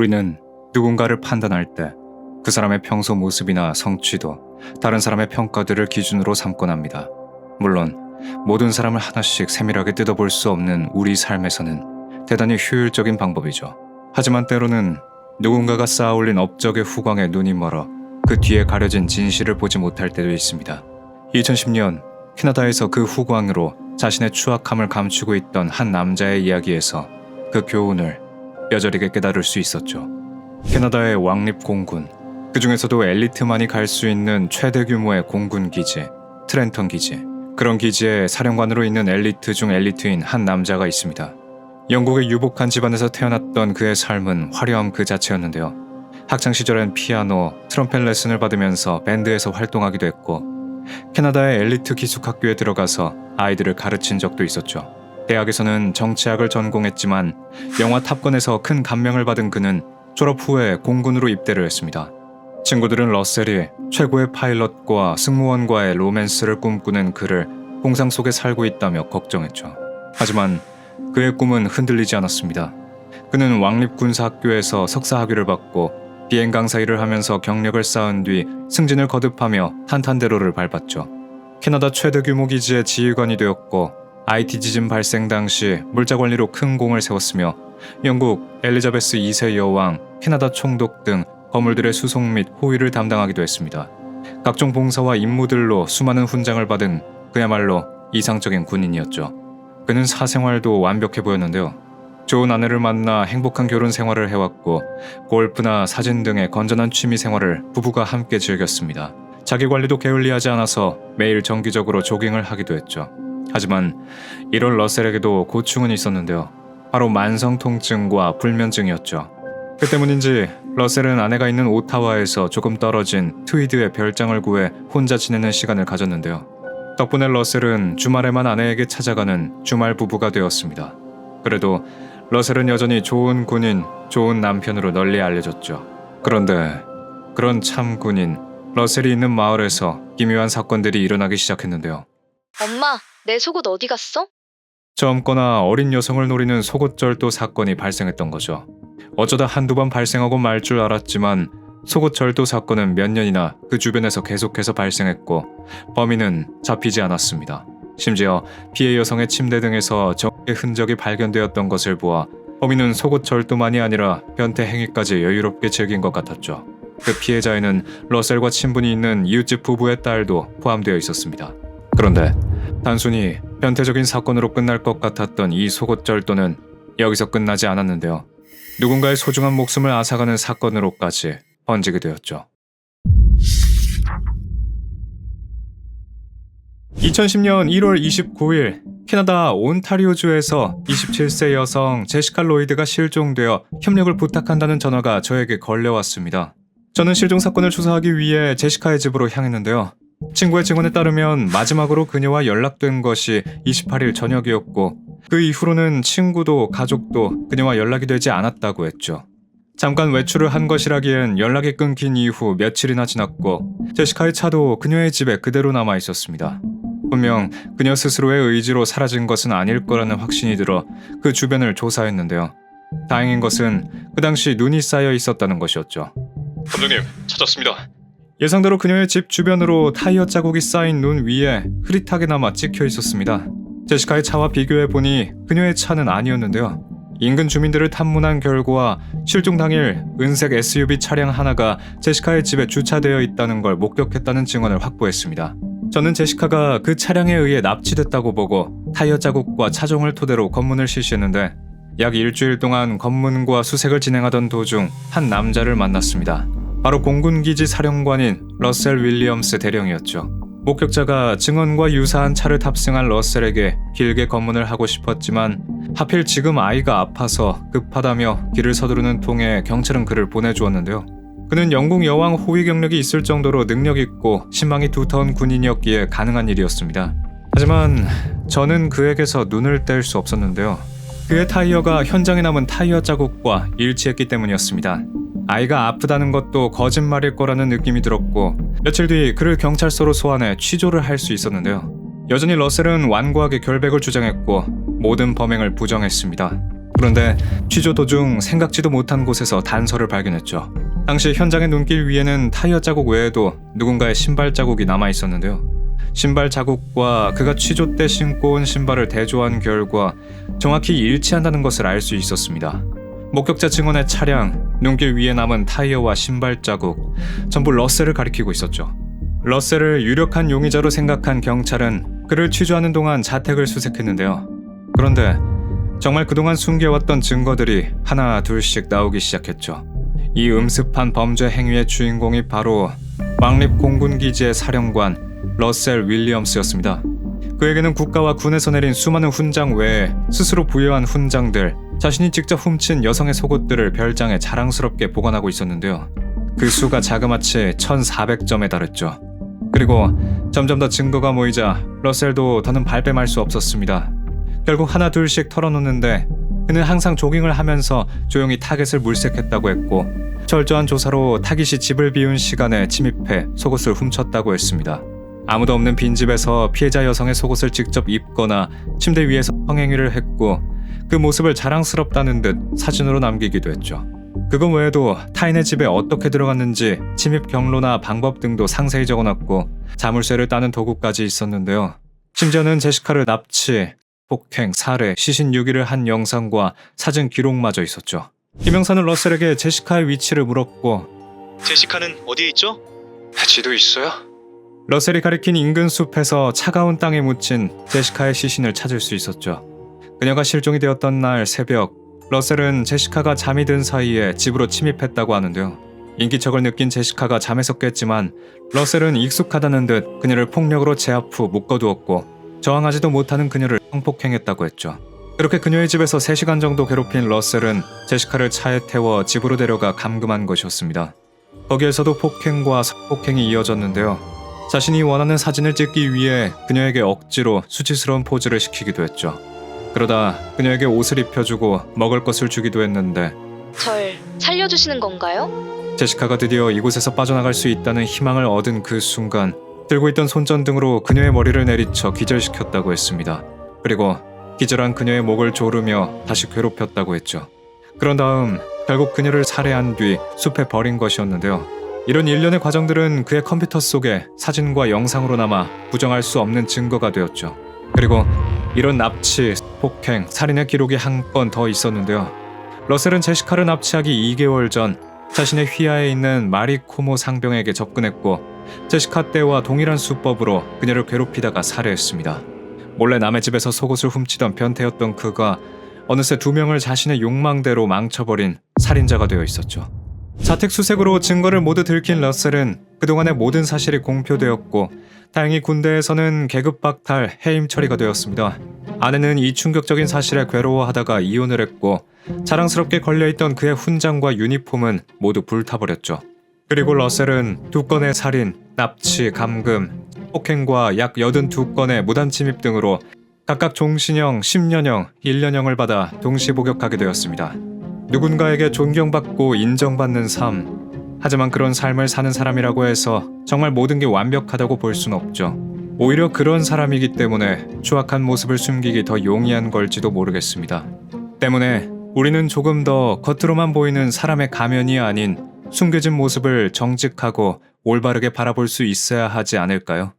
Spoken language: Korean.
우리는 누군가를 판단할 때 그 사람의 평소 모습이나 성취도, 다른 사람의 평가들을 기준으로 삼곤 합니다. 물론 모든 사람을 하나씩 세밀하게 뜯어볼 수 없는 우리 삶에서는 대단히 효율적인 방법이죠. 하지만 때로는 누군가가 쌓아올린 업적의 후광에 눈이 멀어 그 뒤에 가려진 진실을 보지 못할 때도 있습니다. 2010년 캐나다에서 그 후광으로 자신의 추악함을 감추고 있던 한 남자의 이야기에서 그 교훈을 뼈저리게 깨달을 수 있었죠. 캐나다의 왕립 공군, 그 중에서도 엘리트만이 갈 수 있는 최대 규모의 공군 기지, 트렌턴 기지. 그런 기지에 사령관으로 있는 엘리트 중 엘리트인 한 남자가 있습니다. 영국의 유복한 집안에서 태어났던 그의 삶은 화려함 그 자체였는데요. 학창시절엔 피아노, 트럼펫 레슨을 받으면서 밴드에서 활동하기도 했고, 캐나다의 엘리트 기숙학교에 들어가서 아이들을 가르친 적도 있었죠. 대학에서는 정치학을 전공했지만 영화 탑건에서 큰 감명을 받은 그는 졸업 후에 공군으로 입대를 했습니다. 친구들은 러셀이 최고의 파일럿과 승무원과의 로맨스를 꿈꾸는 그를 공상 속에 살고 있다며 걱정했죠. 하지만 그의 꿈은 흔들리지 않았습니다. 그는 왕립군사학교에서 석사학위를 받고 비행 강사 일을 하면서 경력을 쌓은 뒤 승진을 거듭하며 탄탄대로를 밟았죠. 캐나다 최대 규모 기지의 지휘관이 되었고 IT 지진 발생 당시 물자 관리로 큰 공을 세웠으며 영국 엘리자베스 2세 여왕, 캐나다 총독 등 거물들의 수송 및 호위를 담당하기도 했습니다. 각종 봉사와 임무들로 수많은 훈장을 받은 그야말로 이상적인 군인이었죠. 그는 사생활도 완벽해 보였는데요. 좋은 아내를 만나 행복한 결혼 생활을 해왔고 골프나 사진 등의 건전한 취미 생활을 부부가 함께 즐겼습니다. 자기 관리도 게을리하지 않아서 매일 정기적으로 조깅을 하기도 했죠. 하지만 이런 러셀에게도 고충은 있었는데요. 바로 만성 통증과 불면증이었죠. 그 때문인지 러셀은 아내가 있는 오타와에서 조금 떨어진 트위드의 별장을 구해 혼자 지내는 시간을 가졌는데요. 덕분에 러셀은 주말에만 아내에게 찾아가는 주말 부부가 되었습니다. 그래도 러셀은 여전히 좋은 군인, 좋은 남편으로 널리 알려졌죠. 그런데 그런 참 군인 러셀이 있는 마을에서 기묘한 사건들이 일어나기 시작했는데요. 엄마, 내 속옷 어디 갔어? 젊거나 어린 여성을 노리는 속옷절도 사건이 발생했던 거죠. 어쩌다 한두 번 발생하고 말 줄 알았지만 속옷절도 사건은 몇 년이나 그 주변에서 계속해서 발생했고 범인은 잡히지 않았습니다. 심지어 피해 여성의 침대 등에서 정의 흔적이 발견되었던 것을 보아 범인은 속옷절도만이 아니라 변태 행위까지 여유롭게 즐긴 것 같았죠. 그 피해자에는 러셀과 친분이 있는 이웃집 부부의 딸도 포함되어 있었습니다. 그런데 단순히 변태적인 사건으로 끝날 것 같았던 이 속옷절도는 여기서 끝나지 않았는데요. 누군가의 소중한 목숨을 앗아가는 사건으로까지 번지게 되었죠. 2010년 1월 29일 캐나다 온타리오주에서 27세 여성 제시카 로이드가 실종되어 협력을 부탁한다는 전화가 저에게 걸려왔습니다. 저는 실종 사건을 조사하기 위해 제시카의 집으로 향했는데요. 친구의 증언에 따르면 마지막으로 그녀와 연락된 것이 28일 저녁이었고 그 이후로는 친구도 가족도 그녀와 연락이 되지 않았다고 했죠. 잠깐 외출을 한 것이라기엔 연락이 끊긴 이후 며칠이나 지났고 제시카의 차도 그녀의 집에 그대로 남아 있었습니다. 분명 그녀 스스로의 의지로 사라진 것은 아닐 거라는 확신이 들어 그 주변을 조사했는데요. 다행인 것은 그 당시 눈이 쌓여 있었다는 것이었죠. 감독님, 찾았습니다. 예상대로 그녀의 집 주변으로 타이어 자국이 쌓인 눈 위에 흐릿하게 남아 찍혀 있었습니다. 제시카의 차와 비교해보니 그녀의 차는 아니었는데요. 인근 주민들을 탐문한 결과 실종 당일 은색 SUV 차량 하나가 제시카의 집에 주차되어 있다는 걸 목격했다는 증언을 확보했습니다. 저는 제시카가 그 차량에 의해 납치됐다고 보고 타이어 자국과 차종을 토대로 검문을 실시했는데 약 일주일 동안 검문과 수색을 진행하던 도중 한 남자를 만났습니다. 바로 공군기지 사령관인 러셀 윌리엄스 대령이었죠. 목격자가 증언과 유사한 차를 탑승한 러셀에게 길게 검문을 하고 싶었지만 하필 지금 아이가 아파서 급하다며 길을 서두르는 통에 경찰은 그를 보내주었는데요. 그는 영국 여왕 호위 경력이 있을 정도로 능력 있고 신망이 두터운 군인이었기에 가능한 일이었습니다. 하지만 저는 그에게서 눈을 뗄 수 없었는데요. 그의 타이어가 현장에 남은 타이어 자국과 일치했기 때문이었습니다. 아이가 아프다는 것도 거짓말일 거라는 느낌이 들었고 며칠 뒤 그를 경찰서로 소환해 취조를 할 수 있었는데요. 여전히 러셀은 완고하게 결백을 주장했고 모든 범행을 부정했습니다. 그런데 취조 도중 생각지도 못한 곳에서 단서를 발견했죠. 당시 현장의 눈길 위에는 타이어 자국 외에도 누군가의 신발 자국이 남아 있었는데요. 신발 자국과 그가 취조 때 신고 온 신발을 대조한 결과 정확히 일치한다는 것을 알 수 있었습니다. 목격자 증언의 차량, 눈길 위에 남은 타이어와 신발 자국, 전부 러셀을 가리키고 있었죠. 러셀을 유력한 용의자로 생각한 경찰은 그를 취조하는 동안 자택을 수색했는데요. 그런데 정말 그동안 숨겨왔던 증거들이 하나 둘씩 나오기 시작했죠. 이 음습한 범죄 행위의 주인공이 바로 왕립 공군기지의 사령관 러셀 윌리엄스였습니다. 그에게는 국가와 군에서 내린 수많은 훈장 외에 스스로 부여한 훈장들, 자신이 직접 훔친 여성의 속옷들을 별장에 자랑스럽게 보관하고 있었는데요. 그 수가 자그마치 1400점에 달했죠. 그리고 점점 더 증거가 모이자 러셀도 더는 발뺌할 수 없었습니다. 결국 하나 둘씩 털어놓는데 그는 항상 조깅을 하면서 조용히 타겟을 물색했다고 했고 철저한 조사로 타깃이 집을 비운 시간에 침입해 속옷을 훔쳤다고 했습니다. 아무도 없는 빈집에서 피해자 여성의 속옷을 직접 입거나 침대 위에서 성행위를 했고 그 모습을 자랑스럽다는 듯 사진으로 남기기도 했죠. 그것 외에도 타인의 집에 어떻게 들어갔는지 침입 경로나 방법 등도 상세히 적어놨고 자물쇠를 따는 도구까지 있었는데요. 심지어는 제시카를 납치, 폭행, 살해, 시신 유기를 한 영상과 사진 기록마저 있었죠. 김영사는 러셀에게 제시카의 위치를 물었고 제시카는 어디에 있죠? 지도 있어요? 러셀이 가리킨 인근 숲에서 차가운 땅에 묻힌 제시카의 시신을 찾을 수 있었죠. 그녀가 실종이 되었던 날 새벽, 러셀은 제시카가 잠이 든 사이에 집으로 침입했다고 하는데요. 인기척을 느낀 제시카가 잠에서 깼지만 러셀은 익숙하다는 듯 그녀를 폭력으로 제압 후 묶어두었고 저항하지도 못하는 그녀를 성폭행했다고 했죠. 그렇게 그녀의 집에서 3시간 정도 괴롭힌 러셀은 제시카를 차에 태워 집으로 데려가 감금한 것이었습니다. 거기에서도 폭행과 성폭행이 이어졌는데요. 자신이 원하는 사진을 찍기 위해 그녀에게 억지로 수치스러운 포즈를 시키기도 했죠. 그러다 그녀에게 옷을 입혀주고 먹을 것을 주기도 했는데 절 살려주시는 건가요? 제시카가 드디어 이곳에서 빠져나갈 수 있다는 희망을 얻은 그 순간 들고 있던 손전등으로 그녀의 머리를 내리쳐 기절시켰다고 했습니다. 그리고 기절한 그녀의 목을 조르며 다시 괴롭혔다고 했죠. 그런 다음 결국 그녀를 살해한 뒤 숲에 버린 것이었는데요. 이런 일련의 과정들은 그의 컴퓨터 속에 사진과 영상으로 남아 부정할 수 없는 증거가 되었죠. 그리고 이런 납치, 폭행, 살인의 기록이 한 건 더 있었는데요. 러셀은 제시카를 납치하기 2개월 전 자신의 휘하에 있는 마리 코모 상병에게 접근했고 제시카 때와 동일한 수법으로 그녀를 괴롭히다가 살해했습니다. 몰래 남의 집에서 속옷을 훔치던 변태였던 그가 어느새 2명을 자신의 욕망대로 망쳐버린 살인자가 되어 있었죠. 자택 수색으로 증거를 모두 들킨 러셀은 그동안의 모든 사실이 공표되었고 다행히 군대에서는 계급 박탈, 해임 처리가 되었습니다. 아내는 이 충격적인 사실에 괴로워하다가 이혼을 했고 자랑스럽게 걸려있던 그의 훈장과 유니폼은 모두 불타버렸죠. 그리고 러셀은 2건의 살인, 납치, 감금, 폭행과 약 82건의 무단침입 등으로 각각 종신형, 10년형, 1년형을 받아 동시복역하게 되었습니다. 누군가에게 존경받고 인정받는 삶. 하지만 그런 삶을 사는 사람이라고 해서 정말 모든 게 완벽하다고 볼 수는 없죠. 오히려 그런 사람이기 때문에 추악한 모습을 숨기기 더 용이한 걸지도 모르겠습니다. 때문에 우리는 조금 더 겉으로만 보이는 사람의 가면이 아닌 숨겨진 모습을 정직하고 올바르게 바라볼 수 있어야 하지 않을까요?